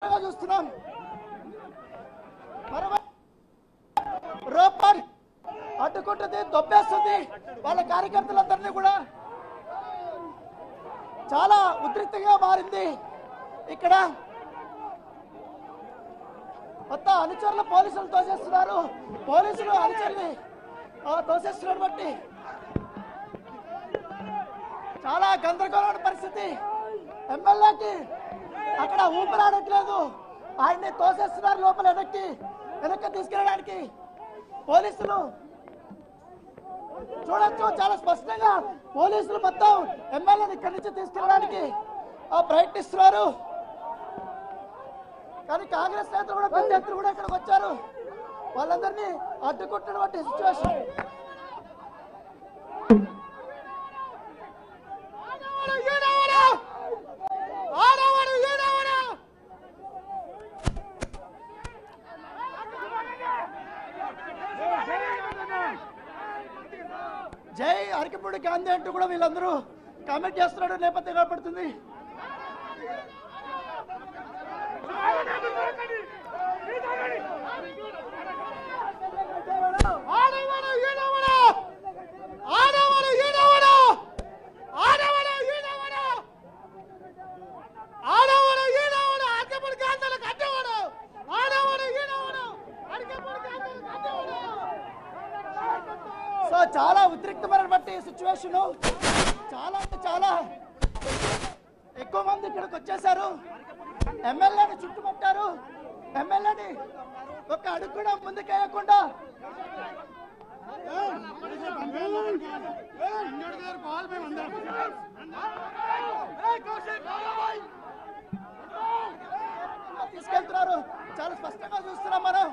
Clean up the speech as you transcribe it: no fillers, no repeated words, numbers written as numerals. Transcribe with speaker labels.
Speaker 1: చూస్తున్నాం. రోపర్ అడ్డుకుంటుంది, దొబ్బేస్తుంది. వాళ్ళ కార్యకర్తలందరినీ కూడా చాలా ఉద్రిక్తంగా మారింది. ఇక్కడ మొత్తం అనుచరులు పోలీసులు తోసేస్తున్నారు. పోలీసులు అనుచరులు తోసేస్తున్నారు బట్టి చాలా గందరగోళమైన పరిస్థితి. ఎమ్మెల్యేకి అక్కడ ఊపిరాడట్లేదు. ఆయన్ని తోసేస్తున్నారు లోపల వెనక్కి తీసుకెళ్ళడానికి. పోలీసులు చూడొచ్చు, చాలా స్పష్టంగా పోలీసులు మొత్తం ఎమ్మెల్యేని ఇక్కడి నుంచి తీసుకెళ్ళడానికి ప్రయత్నిస్తున్నారు. కానీ కాంగ్రెస్ నేతలు కూడా పెద్ద ఎత్తున కూడా ఇక్కడికి వచ్చారు. వాళ్ళందరినీ అడ్డుకుంటున్నటువంటి సిచ్యువేషన్. జై అరకపూడి గాంధీ అంటూ కూడా వీళ్ళందరూ కామెంట్ చేస్తున్నాడు. నేపథ్యం కనపడుతుంది. సో చాలా ఉద్రిక్తమైనటువంటి సిచ్యువేషన్. చాలా అంటే చాలా ఎక్కువ మంది ఇక్కడికి వచ్చేసారు. ఎమ్మెల్యేని చుట్టుముట్టారు. ఎమ్మెల్యేని ఒక అడుగు కూడా ముందుకేయకుండా తీసుకెళ్తున్నారు. చాలా స్పష్టంగా చూస్తున్నాం మనం.